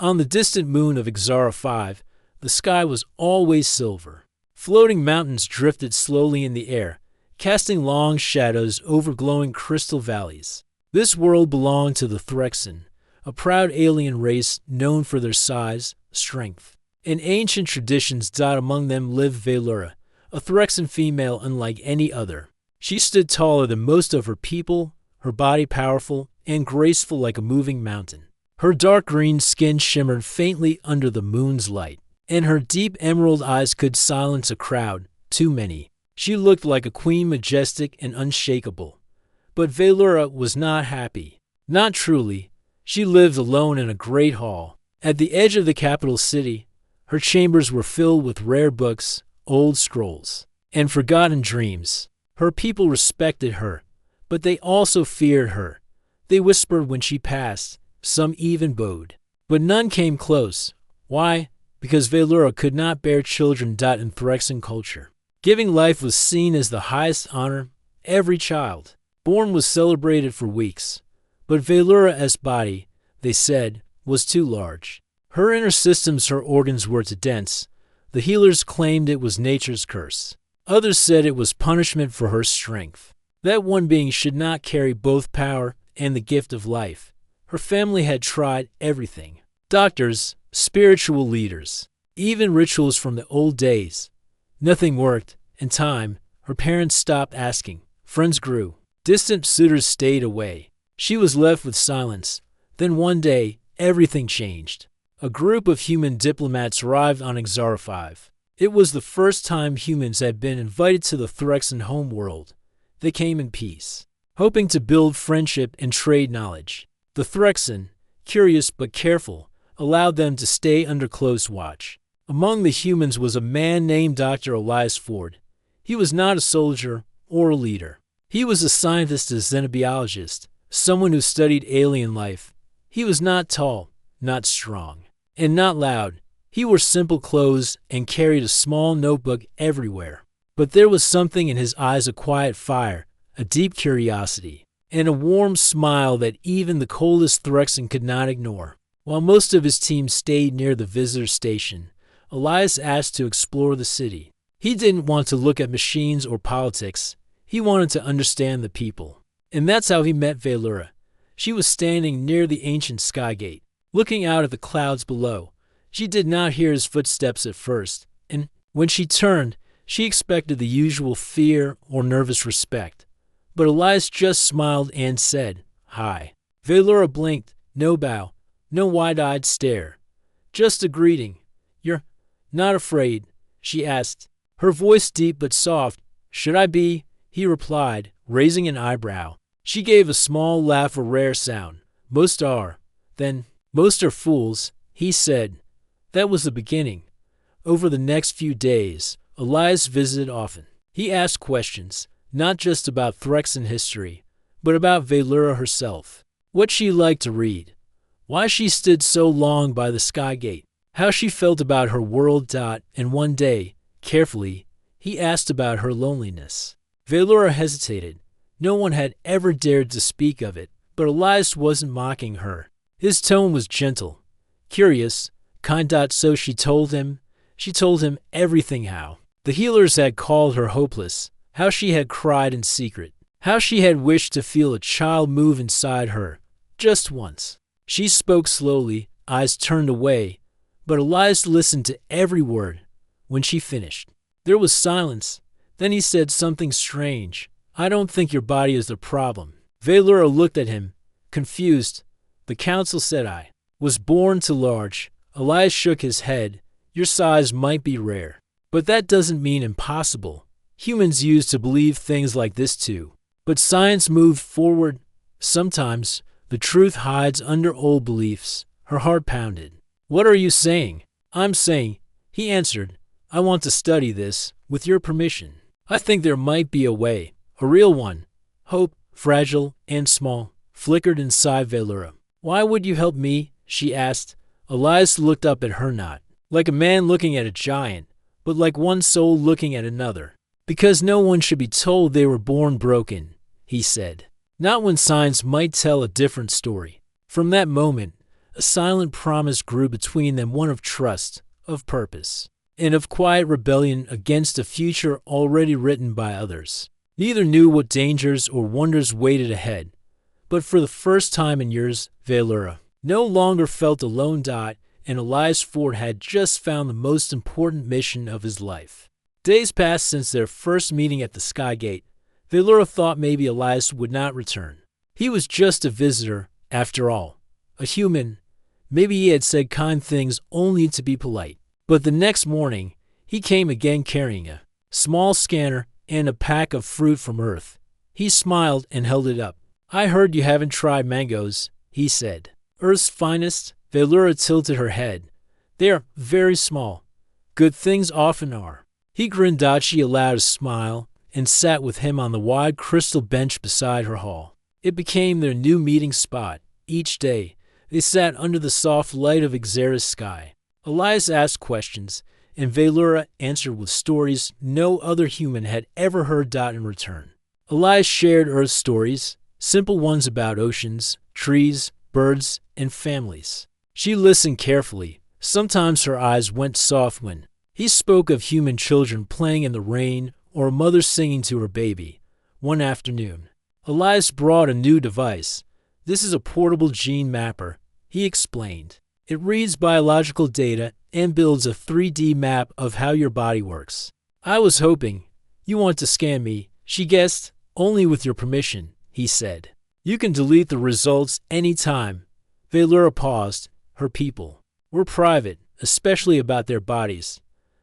On the distant moon of Xara 5, the sky was always silver. Floating mountains drifted slowly in the air, casting long shadows over glowing crystal valleys. This world belonged to the Threxen, a proud alien race known for their size, strength, and ancient traditions. Among them lived Velura, a Threxen female unlike any other. She stood taller than most of her people, her body powerful and graceful like a moving mountain. Her dark green skin shimmered faintly under the moon's light, and her deep emerald eyes could silence a crowd, too many. She looked like a queen, majestic and unshakable. But Velura was not happy. Not truly. She lived alone in a great hall. At the edge of the capital city, her chambers were filled with rare books, old scrolls, and forgotten dreams. Her people respected her, but they also feared her. They whispered when she passed, some even bowed. But none came close. Why? Because Velura could not bear children. In Threxen culture, giving life was seen as the highest honor. Every child born was celebrated for weeks. But Velura's body, they said, was too large. Her inner systems, her organs were too dense. The healers claimed it was nature's curse. Others said it was punishment for her strength. That one being should not carry both power and the gift of life. Her family had tried everything. Doctors, spiritual leaders, even rituals from the old days. Nothing worked. In time, her parents stopped asking. Friends grew. Distant suitors stayed away. She was left with silence. Then one day, everything changed. A group of human diplomats arrived on Xara 5. It was the first time humans had been invited to the Threxen homeworld. They came in peace, hoping to build friendship and trade knowledge. The Threxen, curious but careful, allowed them to stay under close watch. Among the humans was a man named Dr. Elias Ford. He was not a soldier or a leader. He was a scientist, a xenobiologist, someone who studied alien life. He was not tall, not strong, and not loud. He wore simple clothes and carried a small notebook everywhere. But there was something in his eyes, a quiet fire, a deep curiosity, and a warm smile that even the coldest Threxen could not ignore. While most of his team stayed near the visitor station, Elias asked to explore the city. He didn't want to look at machines or politics. He wanted to understand the people. And that's how he met Velura. She was standing near the ancient skygate, looking out at the clouds below. She did not hear his footsteps at first, and when she turned, she expected the usual fear or nervous respect. But Elias just smiled and said, "Hi." Velura blinked, no bow, no wide-eyed stare. Just a greeting. "You're not afraid?" she asked, her voice deep but soft. "Should I be?" he replied, raising an eyebrow. She gave a small laugh, a rare sound. "Most are." Then, "Most are fools," he said. That was the beginning. Over the next few days, Elias visited often. He asked questions, not just about Threxen history, but about Velura herself. What she liked to read, why she stood so long by the skygate, how she felt about her world. And one day, carefully, he asked about her loneliness. Velura hesitated. No one had ever dared to speak of it, but Elias wasn't mocking her. His tone was gentle, curious, kind. So she told him everything, how the healers had called her hopeless, how she had cried in secret, how she had wished to feel a child move inside her, just once. She spoke slowly, eyes turned away, but Elias listened to every word. When she finished, there was silence. Then he said something strange. "I don't think your body is the problem." Velura looked at him, confused. "The council said I was born too large." Elias shook his head. "Your size might be rare, but that doesn't mean impossible. Humans used to believe things like this too. But science moved forward. Sometimes the truth hides under old beliefs." Her heart pounded. "What are you saying?" "I'm saying," he answered, "I want to study this, with your permission. I think there might be a way, a real one." Hope, fragile and small, flickered inside Velura. "Why would you help me?" she asked. Elias looked up at her, not like a man looking at a giant, but like one soul looking at another. "Because no one should be told they were born broken," he said. "Not when science might tell a different story." From that moment, A silent promise grew between them, one of trust, of purpose, and of quiet rebellion against a future already written by others. Neither knew what dangers or wonders waited ahead, but for the first time in years, Velura no longer felt a lone dot, and Elias Ford had just found the most important mission of his life. Days passed since their first meeting at the Sky Gate. Velura thought maybe Elias would not return. He was just a visitor, after all, a human. Maybe he had said kind things only to be polite. But the next morning, he came again carrying a small scanner and a pack of fruit from Earth. He smiled and held it up. "I heard you haven't tried mangoes," he said. "Earth's finest?" Velura tilted her head. "They are very small. Good things often are." He grinned. She allowed a smile and sat with him on the wide crystal bench beside her hall. It became their new meeting spot. Each day, they sat under the soft light of Xera's sky. Elias asked questions, and Velura answered with stories no other human had ever heard. In return, Elias shared Earth stories, simple ones about oceans, trees, birds, and families. She listened carefully. Sometimes her eyes went soft when he spoke of human children playing in the rain or a mother singing to her baby. One afternoon, Elias brought a new device. "This is a portable gene mapper," he explained. "It reads biological data and builds a 3D map of how your body works." "I was hoping you want to scan me," she guessed. "Only with your permission," he said. "You can delete the results anytime." Velura paused. Her people were private, especially about their bodies.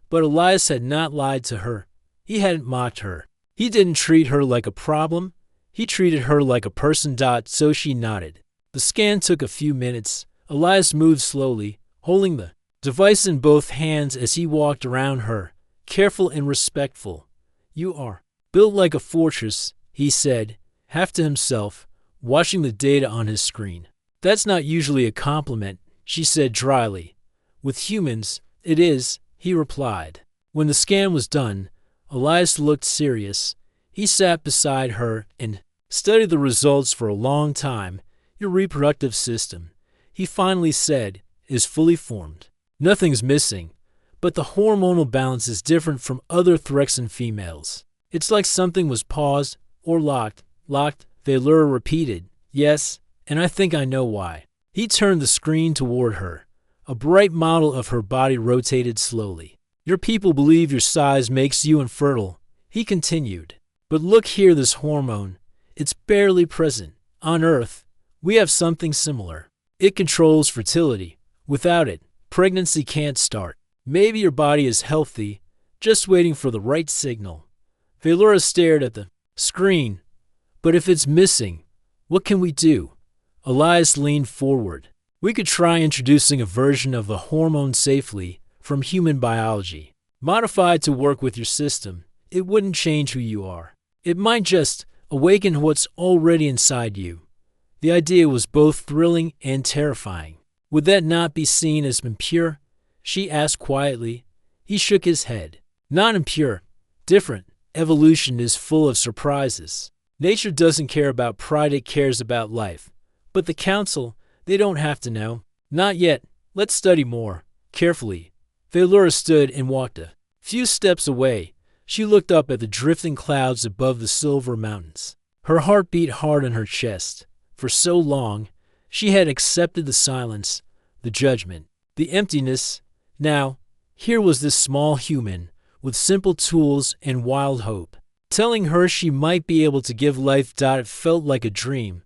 But Elias had not lied to her. He hadn't mocked her. He didn't treat her like a problem. He treated her like a person. So she nodded. The scan took a few minutes. Elias moved slowly, holding the device in both hands as he walked around her, careful and respectful. "You are built like a fortress," he said, half to himself, watching the data on his screen. "That's not usually a compliment," she said dryly. "With humans, it is," he replied. When the scan was done, Elias looked serious. He sat beside her and studied the results for a long time. "Your reproductive system," he finally said, "is fully formed. Nothing's missing, but the hormonal balance is different from other Threxan females. It's like something was paused or locked." "Locked," Velura repeated. "Yes, and I think I know why." He turned the screen toward her. A bright model of her body rotated slowly. "Your people believe your size makes you infertile," he continued. "But look here, this hormone. It's barely present. On Earth, we have something similar. It controls fertility. Without it, pregnancy can't start. Maybe your body is healthy, just waiting for the right signal." Velura stared at the screen. "But if it's missing, what can we do?" Elias leaned forward. "We could try introducing a version of the hormone safely from human biology, modified to work with your system. It wouldn't change who you are. It might just awaken what's already inside you." The idea was both thrilling and terrifying. "Would that not be seen as impure?" she asked quietly. He shook his head. "Not impure. Different. Evolution is full of surprises. Nature doesn't care about pride, it cares about life. But the Council, they don't have to know." "Not yet. Let's study more. Carefully." Velura stood and walked a few steps away. She looked up at the drifting clouds above the silver mountains. Her heart beat hard in her chest. For so long, she had accepted the silence, the judgment, the emptiness. Now, here was this small human, with simple tools and wild hope, telling her she might be able to give life. It felt like a dream.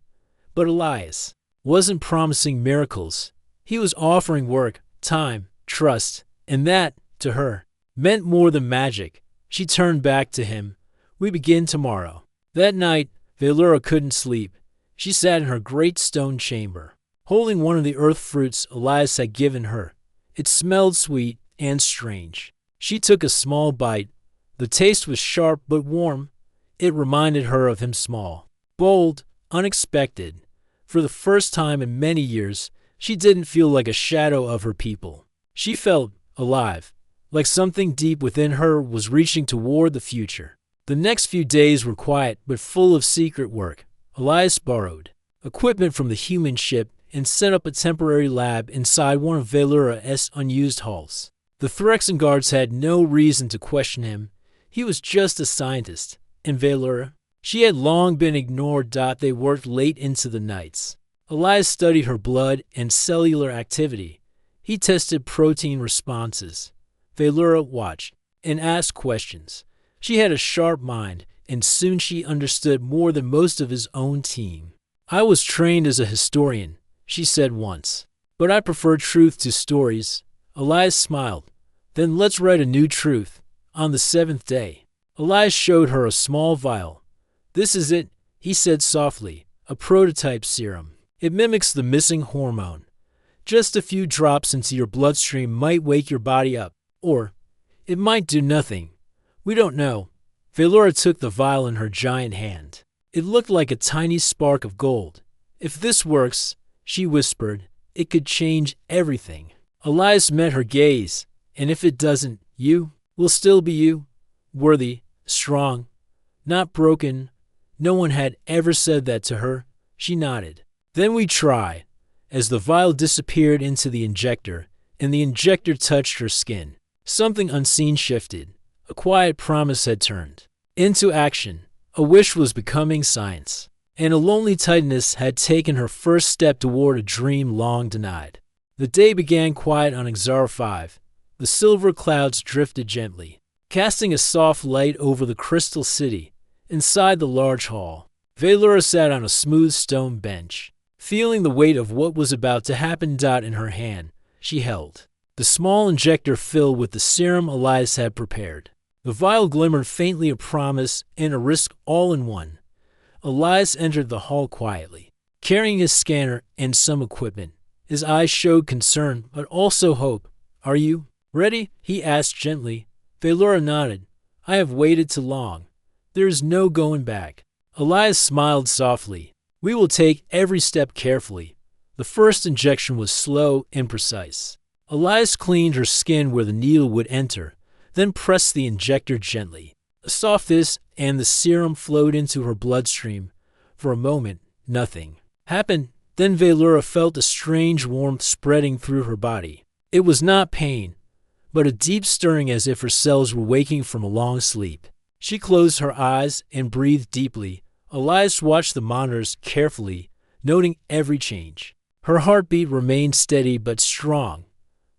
But Elias wasn't promising miracles. He was offering work, time, trust, and that, to her, meant more than magic. She turned back to him. "We begin tomorrow." That night, Velura couldn't sleep. She sat in her great stone chamber, holding one of the earth fruits Elias had given her. It smelled sweet and strange. She took a small bite. The taste was sharp but warm. It reminded her of him, small, bold, unexpected. For the first time in many years, she didn't feel like a shadow of her people. She felt alive, like something deep within her was reaching toward the future. The next few days were quiet but full of secret work. Elias borrowed equipment from the human ship and set up a temporary lab inside one of Velura's unused halls. The Threxan guards had no reason to question him. He was just a scientist. And Velura? She had long been ignored. They worked late into the nights. Elias studied her blood and cellular activity. He tested protein responses. Velura watched and asked questions. She had a sharp mind, and soon she understood more than most of his own team. "I was trained as a historian," she said once, "but I prefer truth to stories." Elias smiled. "Then let's write a new truth. On the seventh day." Elias showed her a small vial. "This is it," he said softly, "a prototype serum. It mimics the missing hormone. Just a few drops into your bloodstream might wake your body up, or it might do nothing. We don't know." Velura took the vial in her giant hand. It looked like a tiny spark of gold. "If this works," she whispered, "it could change everything." Elias met her gaze. "And if it doesn't, you will still be you, worthy, strong, not broken." No one had ever said that to her. She nodded. "Then we try." As the vial disappeared into the injector, and the injector touched her skin, something unseen shifted. A quiet promise had turned into action. A wish was becoming science. And a lonely Titaness had taken her first step toward a dream long denied. The day began quiet on Exara 5. The silver clouds drifted gently, casting a soft light over the crystal city. Inside the large hall, Velura sat on a smooth stone bench, feeling the weight of what was about to happen. In her hand, she held the small injector filled with the serum Elias had prepared. The vial glimmered faintly, a promise and a risk all in one. Elias entered the hall quietly, carrying his scanner and some equipment. His eyes showed concern, but also hope. "Are you ready?" he asked gently. Velura nodded. "I have waited too long. There is no going back." Elias smiled softly. "We will take every step carefully." The first injection was slow and precise. Elias cleaned her skin where the needle would enter, then pressed the injector gently. A soft hiss, and the serum flowed into her bloodstream. For a moment, nothing happened. Then Velura felt a strange warmth spreading through her body. It was not pain, but a deep stirring, as if her cells were waking from a long sleep. She closed her eyes and breathed deeply. Elias watched the monitors carefully, noting every change. Her heartbeat remained steady but strong.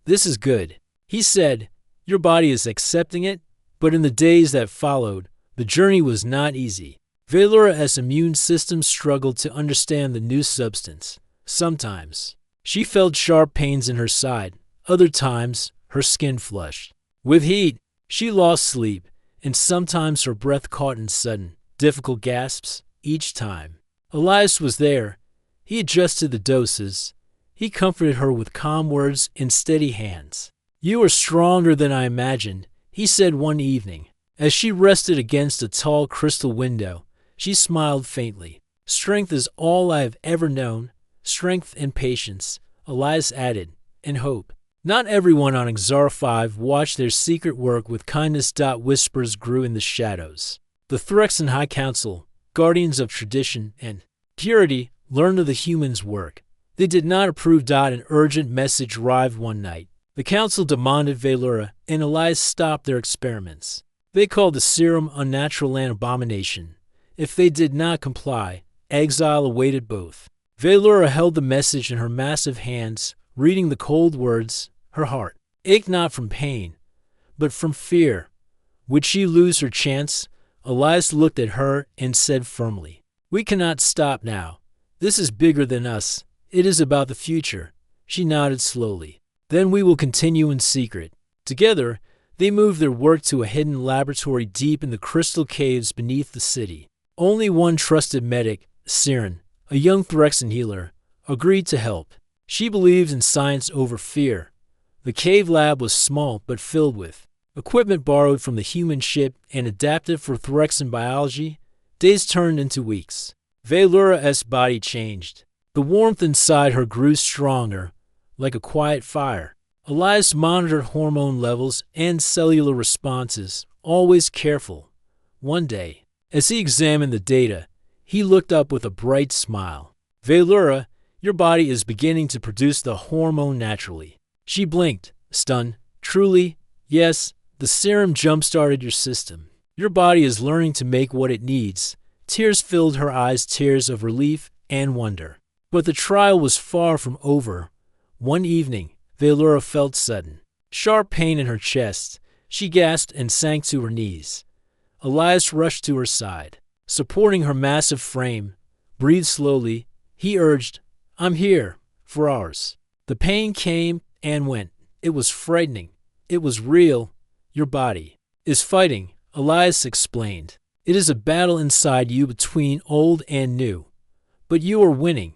"This is good," he said. "Your body is accepting it." But in the days that followed, the journey was not easy. Velura's immune system struggled to understand the new substance. Sometimes she felt sharp pains in her side. Other times, her skin flushed with heat. She lost sleep, and sometimes her breath caught in sudden, difficult gasps. Each time, Elias was there. He adjusted the doses. He comforted her with calm words and steady hands. "You are stronger than I imagined," he said one evening. As she rested against a tall crystal window, she smiled faintly. "Strength is all I have ever known. Strength and patience," Elias added, "and hope." Not everyone on Exara 5 watched their secret work with kindness. Whispers grew in the shadows. The Threxan High Council, guardians of tradition and purity, learned of the humans' work. They did not approve. An urgent message arrived one night. The council demanded Velura and Elias stop their experiments. They called the serum unnatural and abomination. If they did not comply, exile awaited both. Velura held the message in her massive hands, reading the cold words. Her heart ached not from pain, but from fear. Would she lose her chance? Elias looked at her and said firmly, "We cannot stop now. This is bigger than us. It is about the future." She nodded slowly. "Then we will continue in secret." Together, they moved their work to a hidden laboratory deep in the crystal caves beneath the city. Only one trusted medic, Siren, a young Threxan healer, agreed to help. She believed in science over fear. The cave lab was small but filled with equipment borrowed from the human ship and adapted for Threxan biology. Days turned into weeks. Velura's body changed. The warmth inside her grew stronger, like a quiet fire. Elias monitored hormone levels and cellular responses, always careful. One day, as he examined the data, he looked up with a bright smile. "Velura, Your body is beginning to produce the hormone naturally. She blinked, stunned. Truly, yes, the serum jump-started your system. Your body is learning to make what it needs. Tears filled her eyes, tears of relief and wonder. But the trial was far from over. One evening, Velura felt sudden, sharp pain in her chest. She gasped and sank to her knees. Elias rushed to her side, supporting her massive frame. Breathe slowly, he urged. I'm here, for hours. The pain came and went. It was frightening. It was real. Your body is fighting, Elias explained. It is a battle inside you between old and new. But you are winning.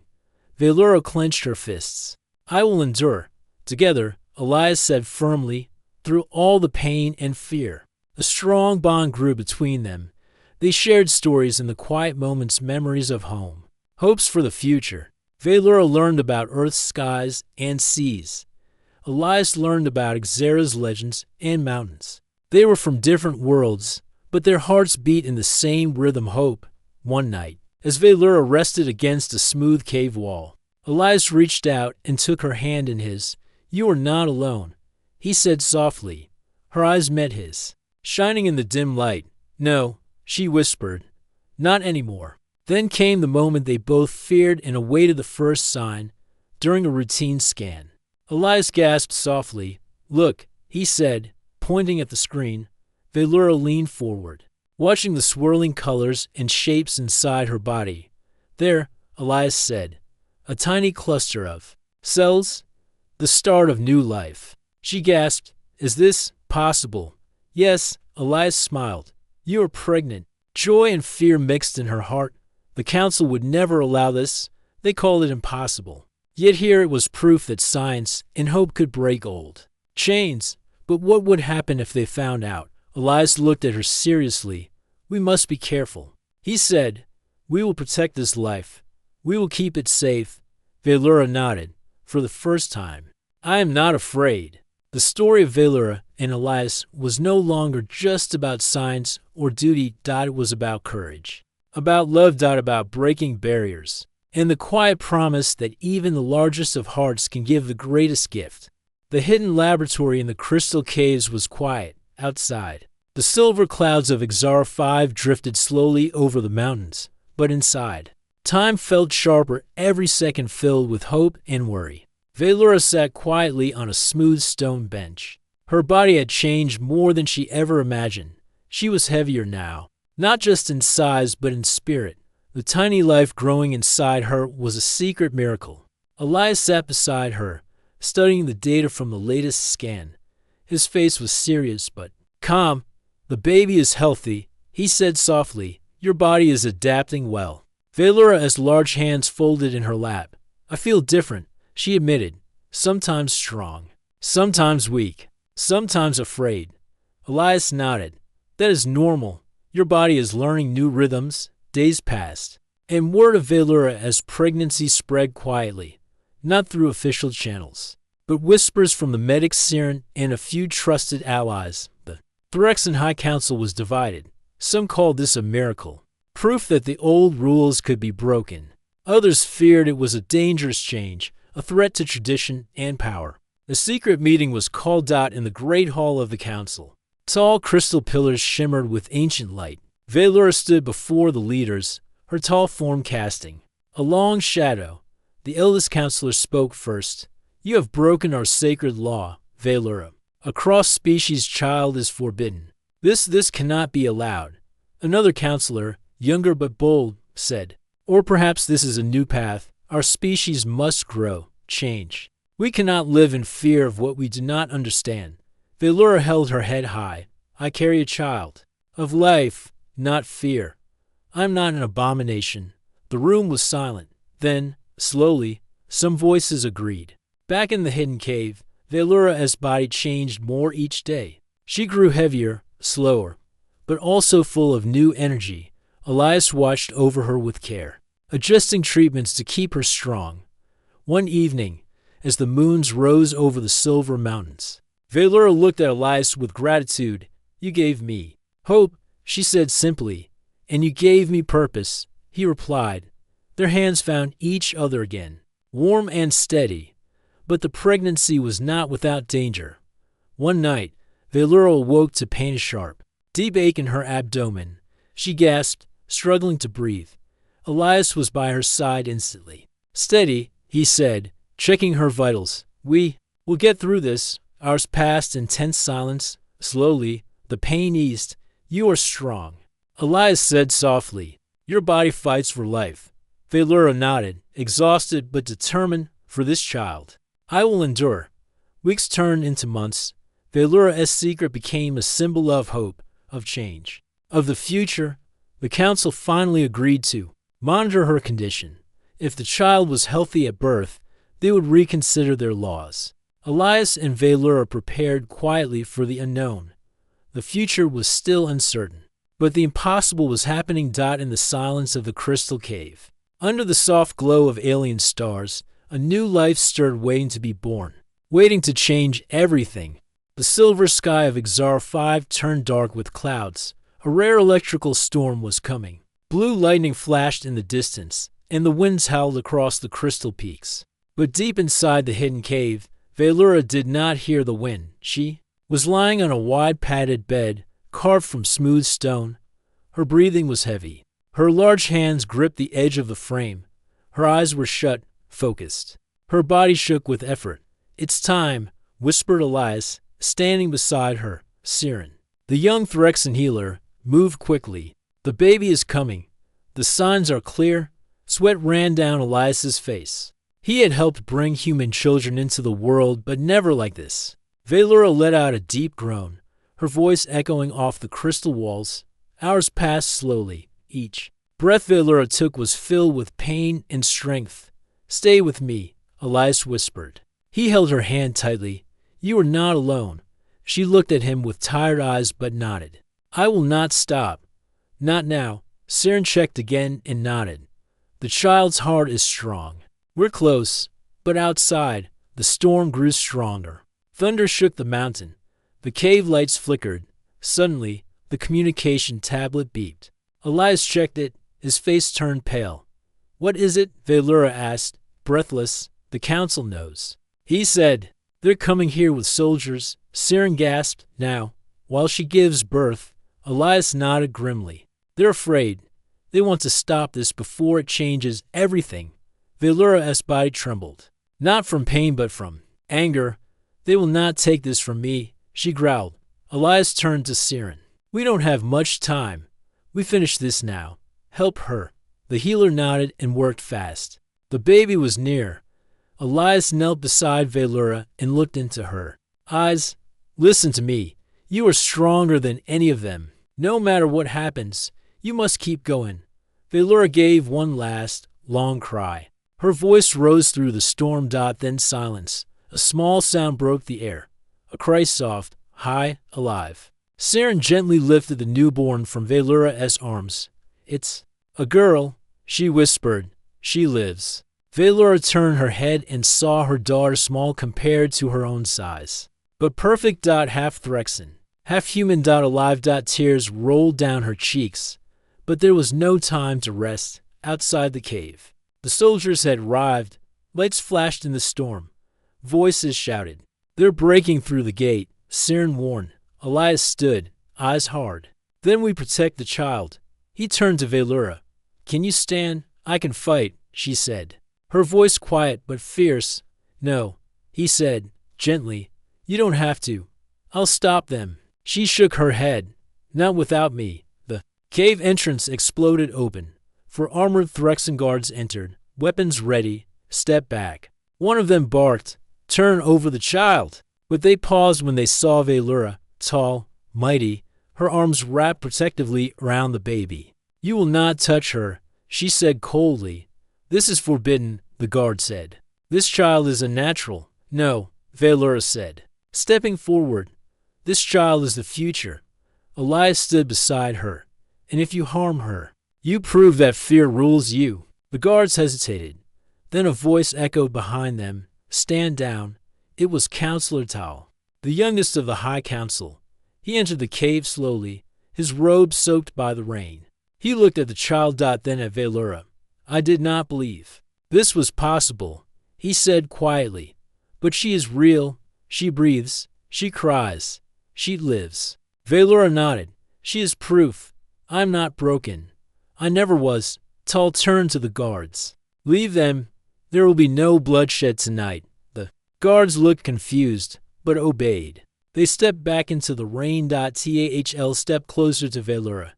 Velura clenched her fists. I will endure. Together, Elias said firmly, through all the pain and fear. A strong bond grew between them. They shared stories in the quiet moments, memories of home, hopes for the future. Velura learned about Earth's skies and seas. Elias learned about Xera's legends and mountains. They were from different worlds, but their hearts beat in the same rhythm. Hope. One night, as Velura rested against a smooth cave wall, Elias reached out and took her hand in his. You are not alone, he said softly. Her eyes met his, shining in the dim light. No, she whispered. Not anymore. Then came the moment they both feared and awaited, the first sign. During a routine scan, Elias gasped softly. Look, he said, pointing at the screen. Velura leaned forward, watching the swirling colors and shapes inside her body. There, Elias said, a tiny cluster of cells, the start of new life. She gasped, is this possible? Yes, Elias smiled. You are pregnant. Joy and fear mixed in her heart. The council would never allow this. They called it impossible. Yet here it was proof that science and hope could break old chains. But what would happen if they found out? Elias looked at her seriously. We must be careful, he said. We will protect this life. We will keep it safe. Velura nodded. For the first time, I am not afraid. The story of Velura and Elias was no longer just about science or duty. It was about courage, about love. About breaking barriers, and the quiet promise that even the largest of hearts can give the greatest gift. The hidden laboratory in the crystal caves was quiet. Outside, the silver clouds of HFY drifted slowly over the mountains. But inside, time felt sharper, every second filled with hope and worry. Velura sat quietly on a smooth stone bench. Her body had changed more than she ever imagined. She was heavier now, not just in size but in spirit. The tiny life growing inside her was a secret miracle. Elias sat beside her, studying the data from the latest scan. His face was serious but calm. The baby is healthy, he said softly. Your body is adapting well. Velura's large hands folded in her lap. I feel different, she admitted. Sometimes strong, sometimes weak, sometimes afraid. Elias nodded. That is normal. Your body is learning new rhythms. Days passed, and word of Velura as pregnancy spread quietly, not through official channels, but whispers from the medic Siren and a few trusted allies. The Threxian High Council was divided. Some called this a miracle, proof that the old rules could be broken. Others feared it was a dangerous change, a threat to tradition and power. A secret meeting was called out in the great hall of the council. Tall crystal pillars shimmered with ancient light. Velura stood before the leaders, her tall form casting a long shadow. The eldest counselor spoke first. You have broken our sacred law, Velura. A cross-species child is forbidden. This cannot be allowed. Another counselor, younger but bold, said. Or perhaps this is a new path. Our species must grow, change. We cannot live in fear of what we do not understand. Velura held her head high. I carry a child of life, not fear. I'm not an abomination. The room was silent. Then, slowly, some voices agreed. Back in the hidden cave, Velura's body changed more each day. She grew heavier, slower, but also full of new energy. Elias watched over her with care, adjusting treatments to keep her strong. One evening, as the moons rose over the silver mountains, Velura looked at Elias with gratitude. You gave me hope, she said simply, and you gave me purpose, he replied. Their hands found each other again. warm and steady. But the pregnancy was not without danger. One night, Velura awoke to pain sharp, deep ache in her abdomen. She gasped, struggling to breathe. Elias was by her side instantly. "Steady," he said, checking her vitals. "We'll get through this." Hours passed in tense silence. Slowly, the pain eased. "You are strong," Elias said softly. "Your body fights for life." Velura nodded, exhausted but determined for this child. "I will endure." Weeks turned into months. Velura's secret became a symbol of hope, of change, of the future. The council finally agreed to monitor her condition. If the child was healthy at birth, they would reconsider their laws. Elias and Velura prepared quietly for the unknown. The future was still uncertain, but the impossible was happening. In the silence of the crystal cave, under the soft glow of alien stars, a new life stirred, waiting to be born, waiting to change everything. The silver sky of Exar 5 turned dark with clouds. A rare electrical storm was coming. Blue lightning flashed in the distance, and the winds howled across the crystal peaks. But deep inside the hidden cave, Velura did not hear the wind. She was lying on a wide padded bed, carved from smooth stone. Her breathing was heavy. Her large hands gripped the edge of the frame. Her eyes were shut, focused. Her body shook with effort. "It's time," whispered Elias, standing beside her. Siren, the young Threxan healer, moved quickly. "The baby is coming. The signs are clear." Sweat ran down Elias's face. He had helped bring human children into the world, but never like this. Velura let out a deep groan, her voice echoing off the crystal walls. Hours passed slowly. Each breath Velura took was filled with pain and strength. "Stay with me," Elias whispered. He held her hand tightly. "You are not alone." She looked at him with tired eyes but nodded. "I will not stop." "Not now." Siren checked again and nodded. "The child's heart is strong." "We're close." But outside, the storm grew stronger. Thunder shook the mountain. The cave lights flickered. Suddenly, the communication tablet beeped. Elias checked it. His face turned pale. "What is it?" Velura asked, breathless. "The council knows." He said, "They're coming here with soldiers." Siren gasped. "Now, while she gives birth." Elias nodded grimly. "They're afraid. They want to stop this before it changes everything." Velura's body trembled, not from pain but from anger. "They will not take this from me," she growled. Elias turned to Siren. "We don't have much time. We finish this now. Help her." The healer nodded and worked fast. The baby was near. Elias knelt beside Velura and looked into her eyes. "Listen to me. You are stronger than any of them. No matter what happens, you must keep going." Velura gave one last, long cry. Her voice rose through the storm. Then silence. A small sound broke the air. A cry, soft, high, alive. Siren gently lifted the newborn from Velura's arms. "It's a girl," she whispered. "She lives." Velura turned her head and saw her daughter, small compared to her own size, but perfect. Half Threxan, half human. Alive. Tears rolled down her cheeks. But there was no time to rest. Outside the cave, the soldiers had arrived. Lights flashed in the storm. Voices shouted. "They're breaking through the gate," Siren warned. Elias stood, eyes hard. "Then we protect the child." He turned to Velura. "Can you stand?" "I can fight," she said, her voice quiet but fierce. "No," he said, gently. "You don't have to. I'll stop them." She shook her head. "Not without me." The cave entrance exploded open. Four armored Threxan guards entered, weapons ready. "Step back." One of them barked, "Turn over the child." But they paused when they saw Velura, tall, mighty, her arms wrapped protectively around the baby. "You will not touch her," she said coldly. "This is forbidden," the guard said. "This child is unnatural." "No," Velura said, stepping forward. "This child is the future." Elias stood beside her. "And if you harm her, you prove that fear rules you." The guards hesitated. Then a voice echoed behind them. "Stand down." It was Counselor Tal, the youngest of the High Council. He entered the cave slowly, his robe soaked by the rain. He looked at the child. Then at Velura. "I did not believe this was possible." he said quietly. But she is real. She breathes. She cries. She lives. Valora nodded. She is proof. I'm not broken. I never was. Tal turned to the guards. Leave them. There will be no bloodshed tonight. The guards looked confused, but obeyed. They stepped back into the rain. Tal stepped closer to Valora.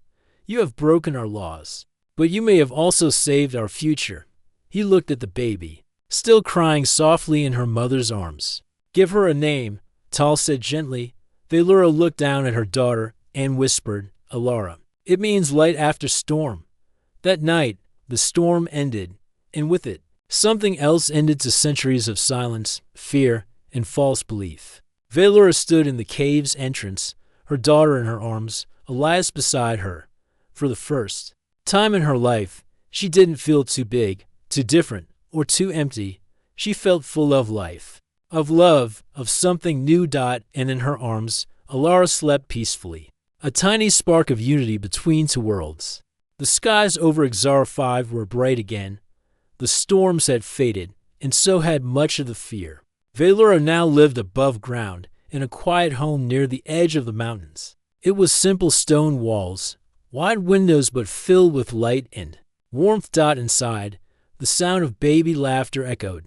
You have broken our laws, but you may have also saved our future. He looked at the baby, still crying softly in her mother's arms. Give her a name, Tal said gently. Valora looked down at her daughter and whispered, Alara. It means light after storm. That night, the storm ended, and with it, something else ended to centuries of silence, fear, and false belief. Valora stood in the cave's entrance, her daughter in her arms, Elias beside her. For the first time in her life, she didn't feel too big, too different, or too empty. She felt full of life, of love, of something new. And in her arms, Alara slept peacefully, a tiny spark of unity between two worlds. The skies over Xara 5 were bright again. The storms had faded, and so had much of the fear. Valora now lived above ground, in a quiet home near the edge of the mountains. It was simple stone walls, wide windows but filled with light and warmth. Inside, the sound of baby laughter echoed.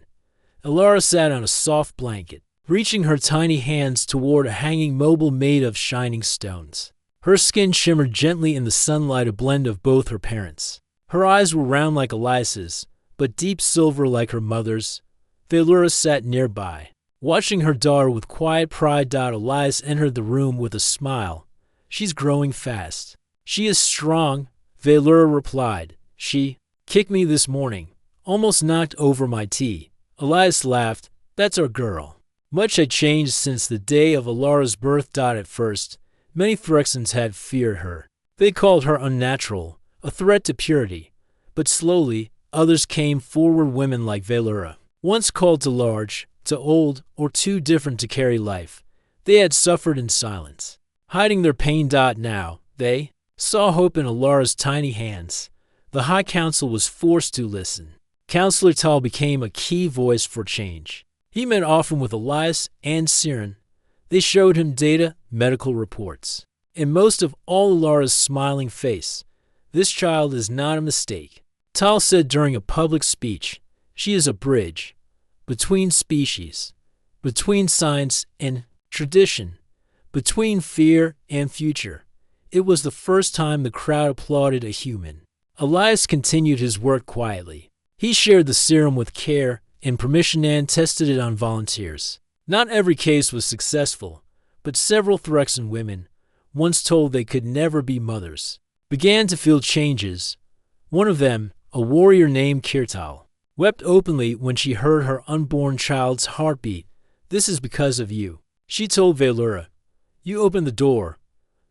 Alara sat on a soft blanket, reaching her tiny hands toward a hanging mobile made of shining stones. Her skin shimmered gently in the sunlight, a blend of both her parents. Her eyes were round like Elias's, but deep silver like her mother's. Valora sat nearby, watching her daughter with quiet pride. Elias entered the room with a smile. She's growing fast. She is strong, Valora replied. She kicked me this morning, almost knocked over my tea. Elias laughed. That's our girl. Much had changed since the day of Alara's birth. At first, many Phyrexians had feared her. They called her unnatural, a threat to purity. But slowly, others came forward, women like Valora, once called too large, too old, or too different to carry life. They had suffered in silence, hiding their pain. Now, they saw hope in Alara's tiny hands. The High Council was forced to listen. Counselor Tal became a key voice for change. He met often with Elias and Siren. They showed him data, medical reports, and most of all, Alara's smiling face. This child is not a mistake. Tal said during a public speech, she is a bridge between species, between science and tradition, between fear and future. It was the first time the crowd applauded a human. Elias continued his work quietly. He shared the serum with care and permission and tested it on volunteers. Not every case was successful, but several Phyrexian women, once told they could never be mothers, began to feel changes. One of them, a warrior named Kirtal, wept openly when she heard her unborn child's heartbeat. This is because of you, she told Valora. You opened the door.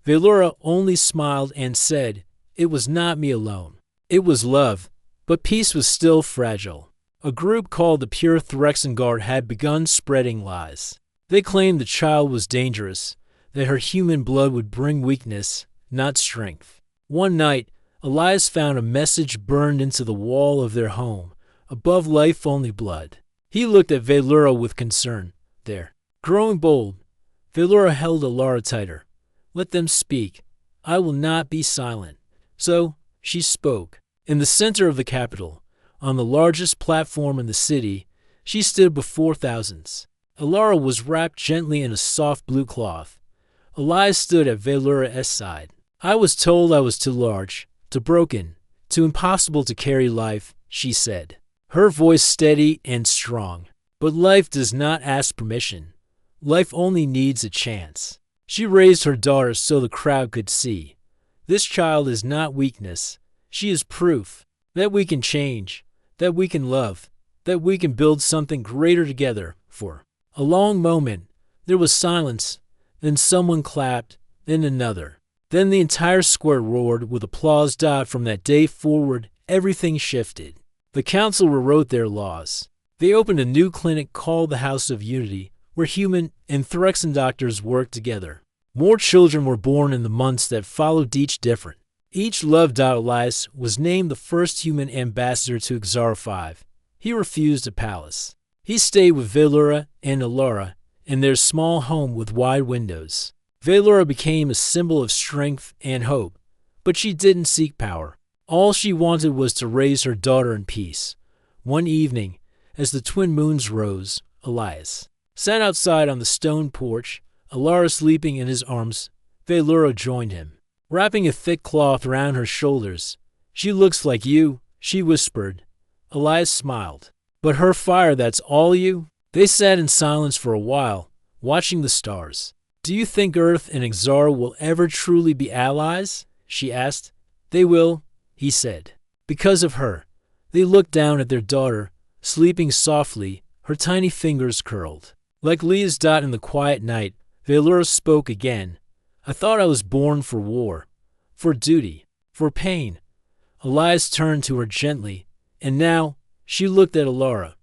Valora only smiled and said, it was not me alone. It was love, but peace was still fragile. A group called the Pure Phyrexian Guard had begun spreading lies. They claimed the child was dangerous, that her human blood would bring weakness, not strength. One night, Elias found a message burned into the wall of their home, above life only blood. He looked at Valora with concern. There, growing bold, Valora held Alara tighter. Let them speak. I will not be silent. So, she spoke. In the center of the capital, on the largest platform in the city, she stood before thousands. Alara was wrapped gently in a soft blue cloth. Elias stood at Valora's side. I was told I was too large, too broken, too impossible to carry life, she said, her voice steady and strong. But life does not ask permission. Life only needs a chance. She raised her daughter so the crowd could see. This child is not weakness. She is proof that we can change, that we can love, that we can build something greater together. For a long moment, there was silence. Then someone clapped, then another. Then the entire square roared with applause. From that day forward, everything shifted. The council rewrote their laws. They opened a new clinic called the House of Unity, where human and Phyrexian doctors worked together. More children were born in the months that followed, each different. Each loved. Elias was named the first human ambassador to Xara 5. He refused a palace. He stayed with Velura and Alara in their small home with wide windows. Velura became a symbol of strength and hope, but she didn't seek power. All she wanted was to raise her daughter in peace. One evening, as the twin moons rose, Elias sat outside on the stone porch, Alara sleeping in his arms. Velura joined him, wrapping a thick cloth around her shoulders. "She looks like you," she whispered. Elias smiled. "But her fire, that's all you?" They sat in silence for a while, watching the stars. "Do you think Earth and Ixara will ever truly be allies?" she asked. "They will," he said. "Because of her." They looked down at their daughter, sleeping softly, her tiny fingers curled. Like Leah's dot in the quiet night, Velura spoke again. "I thought I was born for war, for duty, for pain." Elias turned to her gently, and now she looked at Alara.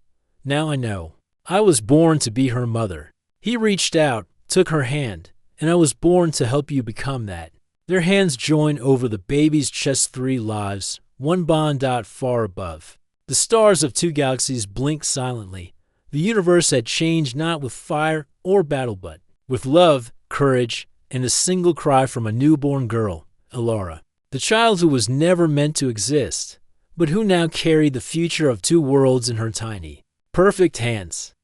"Now I know. I was born to be her mother." He reached out, took her hand, "And I was born to help you become that." Their hands joined over the baby's chest, 3 lives, one bond dot far above. The stars of 2 galaxies blinked silently. The universe had changed not with fire or battle, but with love, courage, and a single cry from a newborn girl, Alara. The child who was never meant to exist, but who now carried the future of 2 worlds in her tiny, perfect hands.